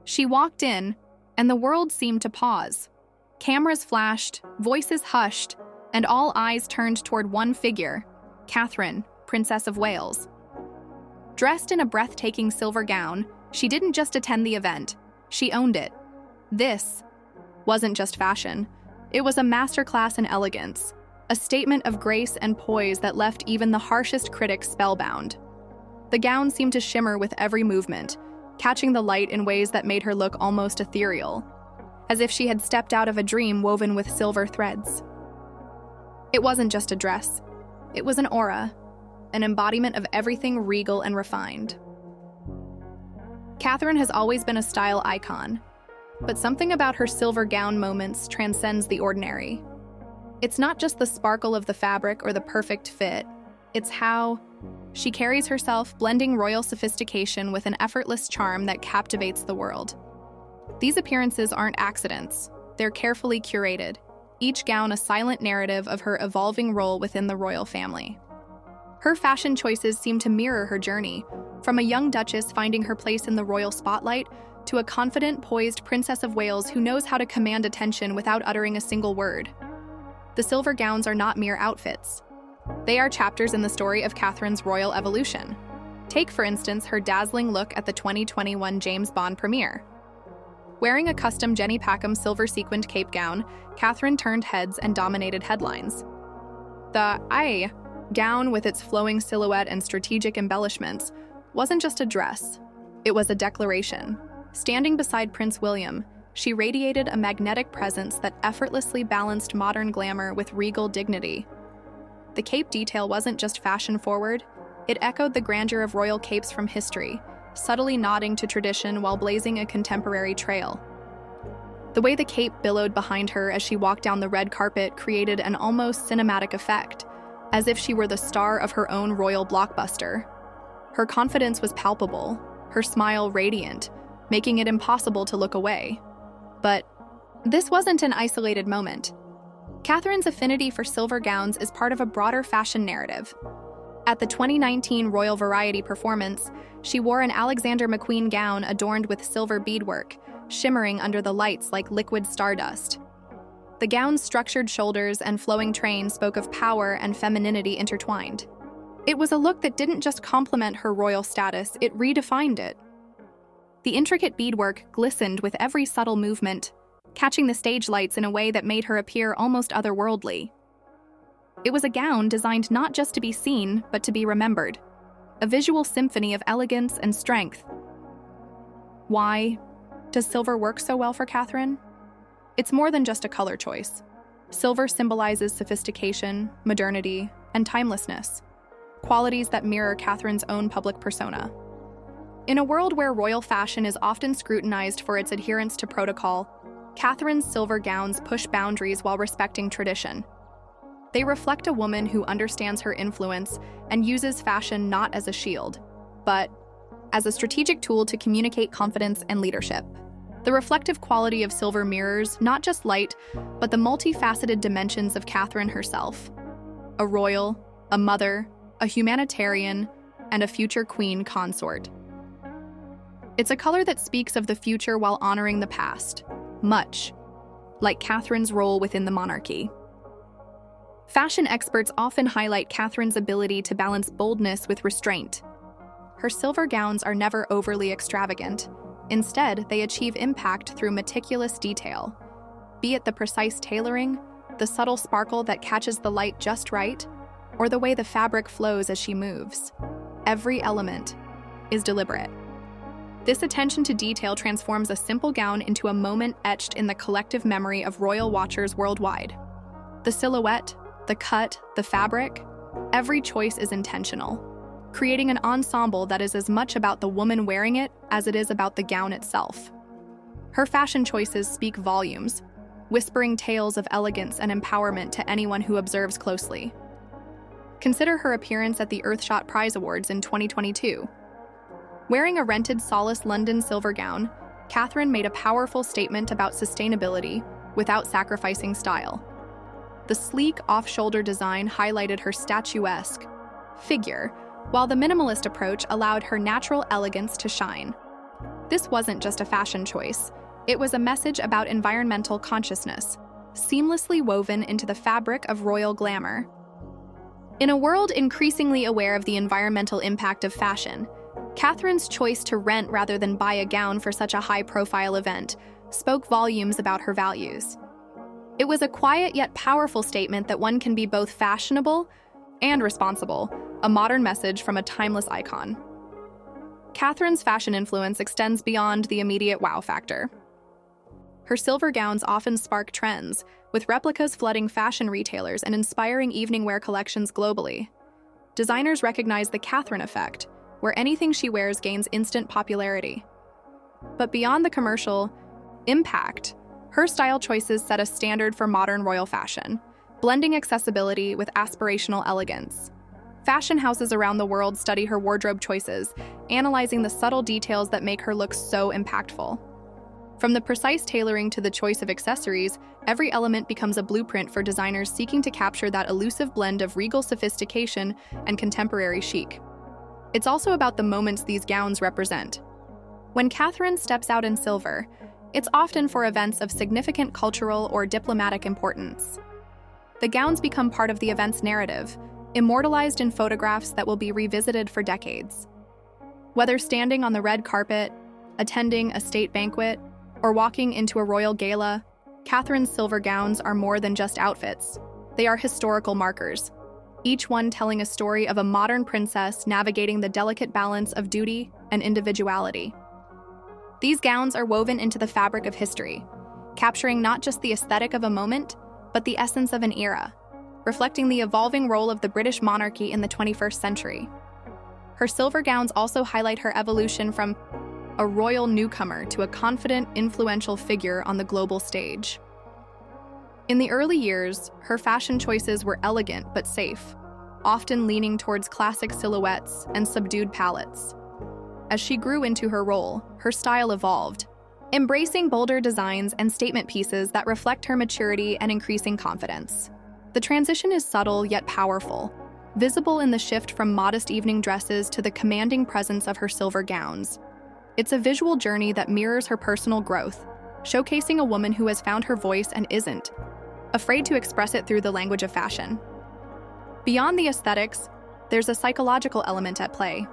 She walked in, and the world seemed to pause. Cameras flashed, voices hushed, and all eyes turned toward one figure, Catherine, Princess of Wales. Dressed in a breathtaking silver gown, she didn't just attend the event, she owned it. This wasn't just fashion. It was a masterclass in elegance, a statement of grace and poise that left even the harshest critics spellbound. The gown seemed to shimmer with every movement, catching the light in ways that made her look almost ethereal, as if she had stepped out of a dream woven with silver threads. It wasn't just a dress. It was an aura, an embodiment of everything regal and refined. Catherine has always been a style icon, but something about her silver gown moments transcends the ordinary. It's not just the sparkle of the fabric or the perfect fit, it's how she carries herself, blending royal sophistication with an effortless charm that captivates the world. These appearances aren't accidents, they're carefully curated, each gown a silent narrative of her evolving role within the royal family. Her fashion choices seem to mirror her journey, from a young duchess finding her place in the royal spotlight to a confident, poised Princess of Wales who knows how to command attention without uttering a single word. The silver gowns are not mere outfits. They are chapters in the story of Catherine's royal evolution. Take, for instance, her dazzling look at the 2021 James Bond premiere. Wearing a custom Jenny Packham silver-sequined cape gown, Catherine turned heads and dominated headlines. The gown, with its flowing silhouette and strategic embellishments, wasn't just a dress. It was a declaration. Standing beside Prince William, she radiated a magnetic presence that effortlessly balanced modern glamour with regal dignity. The cape detail wasn't just fashion-forward, it echoed the grandeur of royal capes from history, subtly nodding to tradition while blazing a contemporary trail. The way the cape billowed behind her as she walked down the red carpet created an almost cinematic effect, as if she were the star of her own royal blockbuster. Her confidence was palpable, her smile radiant, making it impossible to look away. But this wasn't an isolated moment. Catherine's affinity for silver gowns is part of a broader fashion narrative. At the 2019 Royal Variety performance, she wore an Alexander McQueen gown adorned with silver beadwork, shimmering under the lights like liquid stardust. The gown's structured shoulders and flowing train spoke of power and femininity intertwined. It was a look that didn't just complement her royal status, it redefined it. The intricate beadwork glistened with every subtle movement, catching the stage lights in a way that made her appear almost otherworldly. It was a gown designed not just to be seen, but to be remembered, a visual symphony of elegance and strength. Why does silver work so well for Catherine? It's more than just a color choice. Silver symbolizes sophistication, modernity, and timelessness, qualities that mirror Catherine's own public persona. In a world where royal fashion is often scrutinized for its adherence to protocol, Catherine's silver gowns push boundaries while respecting tradition. They reflect a woman who understands her influence and uses fashion not as a shield, but as a strategic tool to communicate confidence and leadership. The reflective quality of silver mirrors not just light, but the multifaceted dimensions of Catherine herself. A royal, a mother, a humanitarian, and a future queen consort. It's a color that speaks of the future while honoring the past, much like Catherine's role within the monarchy. Fashion experts often highlight Catherine's ability to balance boldness with restraint. Her silver gowns are never overly extravagant. Instead, they achieve impact through meticulous detail. Be it the precise tailoring, the subtle sparkle that catches the light just right, or the way the fabric flows as she moves. Every element is deliberate. This attention to detail transforms a simple gown into a moment etched in the collective memory of royal watchers worldwide. The silhouette, the cut, the fabric, every choice is intentional, creating an ensemble that is as much about the woman wearing it as it is about the gown itself. Her fashion choices speak volumes, whispering tales of elegance and empowerment to anyone who observes closely. Consider her appearance at the Earthshot Prize Awards in 2022. Wearing a rented Solace London silver gown, Catherine made a powerful statement about sustainability without sacrificing style. The sleek off-shoulder design highlighted her statuesque figure, while the minimalist approach allowed her natural elegance to shine. This wasn't just a fashion choice. It was a message about environmental consciousness, seamlessly woven into the fabric of royal glamour. In a world increasingly aware of the environmental impact of fashion, Catherine's choice to rent rather than buy a gown for such a high-profile event spoke volumes about her values. It was a quiet yet powerful statement that one can be both fashionable and responsible, a modern message from a timeless icon. Catherine's fashion influence extends beyond the immediate wow factor. Her silver gowns often spark trends, with replicas flooding fashion retailers and inspiring evening wear collections globally. Designers recognize the Catherine effect, where anything she wears gains instant popularity. But beyond the commercial impact, her style choices set a standard for modern royal fashion, blending accessibility with aspirational elegance. Fashion houses around the world study her wardrobe choices, analyzing the subtle details that make her look so impactful. From the precise tailoring to the choice of accessories, every element becomes a blueprint for designers seeking to capture that elusive blend of regal sophistication and contemporary chic. It's also about the moments these gowns represent. When Catherine steps out in silver, it's often for events of significant cultural or diplomatic importance. The gowns become part of the event's narrative, immortalized in photographs that will be revisited for decades. Whether standing on the red carpet, attending a state banquet, or walking into a royal gala, Catherine's silver gowns are more than just outfits. They are historical markers, each one telling a story of a modern princess navigating the delicate balance of duty and individuality. These gowns are woven into the fabric of history, capturing not just the aesthetic of a moment, but the essence of an era, reflecting the evolving role of the British monarchy in the 21st century. Her silver gowns also highlight her evolution from a royal newcomer to a confident, influential figure on the global stage. In the early years, her fashion choices were elegant but safe, often leaning towards classic silhouettes and subdued palettes. As she grew into her role, her style evolved, embracing bolder designs and statement pieces that reflect her maturity and increasing confidence. The transition is subtle yet powerful, visible in the shift from modest evening dresses to the commanding presence of her silver gowns. It's a visual journey that mirrors her personal growth, showcasing a woman who has found her voice and isn't afraid to express it through the language of fashion. Beyond the aesthetics, there's a psychological element at play.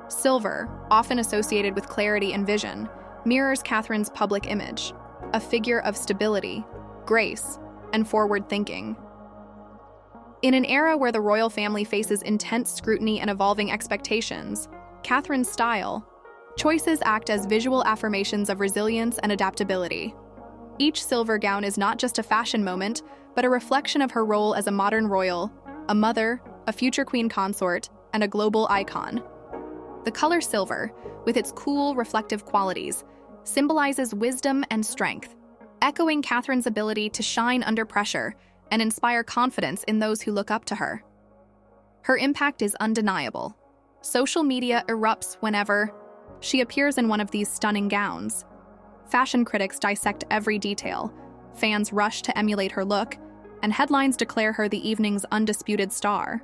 Silver, often associated with clarity and vision, mirrors Catherine's public image, a figure of stability, grace, and forward thinking. In an era where the royal family faces intense scrutiny and evolving expectations, Catherine's style choices act as visual affirmations of resilience and adaptability. Each silver gown is not just a fashion moment, but a reflection of her role as a modern royal, a mother, a future queen consort, and a global icon. The color silver, with its cool, reflective qualities, symbolizes wisdom and strength, echoing Catherine's ability to shine under pressure and inspire confidence in those who look up to her. Her impact is undeniable. Social media erupts whenever she appears in one of these stunning gowns. Fashion critics dissect every detail, fans rush to emulate her look, and headlines declare her the evening's undisputed star.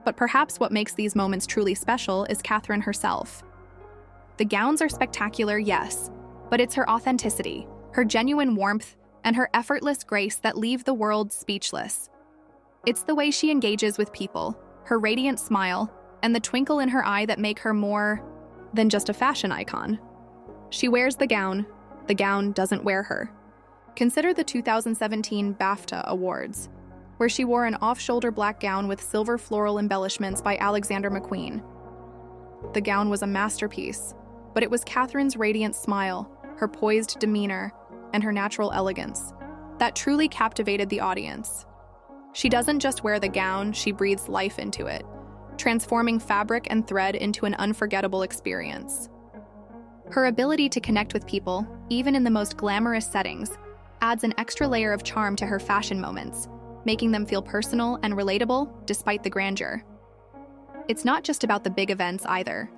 But perhaps what makes these moments truly special is Catherine herself. The gowns are spectacular, yes, but it's her authenticity, her genuine warmth, and her effortless grace that leave the world speechless. It's the way she engages with people, her radiant smile, and the twinkle in her eye that make her more than just a fashion icon. She wears the gown doesn't wear her. Consider the 2017 BAFTA Awards, where she wore an off-shoulder black gown with silver floral embellishments by Alexander McQueen. The gown was a masterpiece, but it was Catherine's radiant smile, her poised demeanor, and her natural elegance that truly captivated the audience. She doesn't just wear the gown, she breathes life into it, transforming fabric and thread into an unforgettable experience. Her ability to connect with people, even in the most glamorous settings, adds an extra layer of charm to her fashion moments, making them feel personal and relatable despite the grandeur. It's not just about the big events either.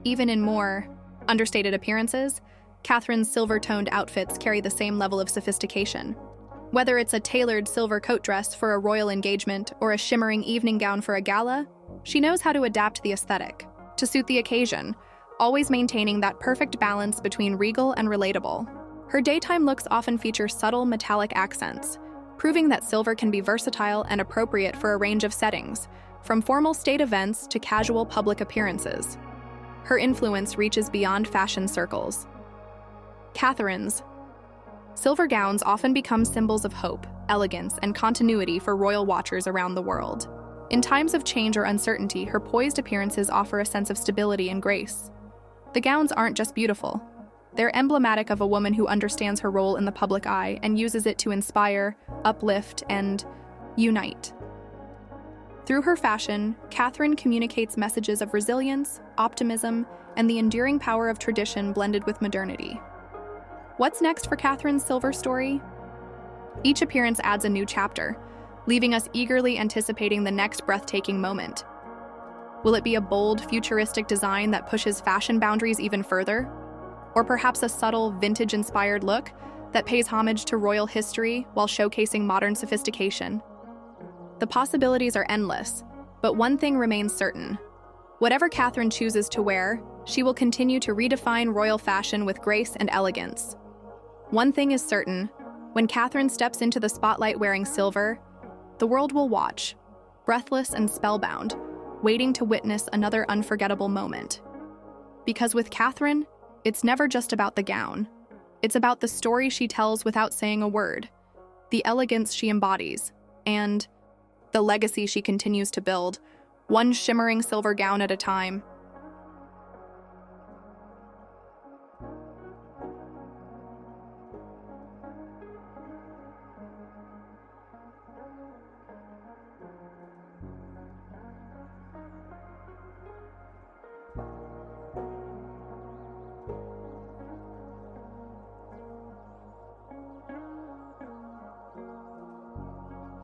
Even in more understated appearances, Catherine's silver-toned outfits carry the same level of sophistication. Whether it's a tailored silver coat dress for a royal engagement or a shimmering evening gown for a gala, she knows how to adapt the aesthetic to suit the occasion, always maintaining that perfect balance between regal and relatable. Her daytime looks often feature subtle metallic accents, proving that silver can be versatile and appropriate for a range of settings, from formal state events to casual public appearances. Her influence reaches beyond fashion circles. Catherine's silver gowns often become symbols of hope, elegance, and continuity for royal watchers around the world. In times of change or uncertainty, her poised appearances offer a sense of stability and grace. The gowns aren't just beautiful. They're emblematic of a woman who understands her role in the public eye and uses it to inspire, uplift, and unite. Through her fashion, Catherine communicates messages of resilience, optimism, and the enduring power of tradition blended with modernity. What's next for Catherine's silver story? Each appearance adds a new chapter, leaving us eagerly anticipating the next breathtaking moment. Will it be a bold, futuristic design that pushes fashion boundaries even further? Or perhaps a subtle, vintage-inspired look that pays homage to royal history while showcasing modern sophistication? The possibilities are endless, but one thing remains certain. Whatever Catherine chooses to wear, she will continue to redefine royal fashion with grace and elegance. One thing is certain: when Catherine steps into the spotlight wearing silver, the world will watch, breathless and spellbound, waiting to witness another unforgettable moment. Because with Catherine, it's never just about the gown. It's about the story she tells without saying a word, the elegance she embodies, and the legacy she continues to build, one shimmering silver gown at a time.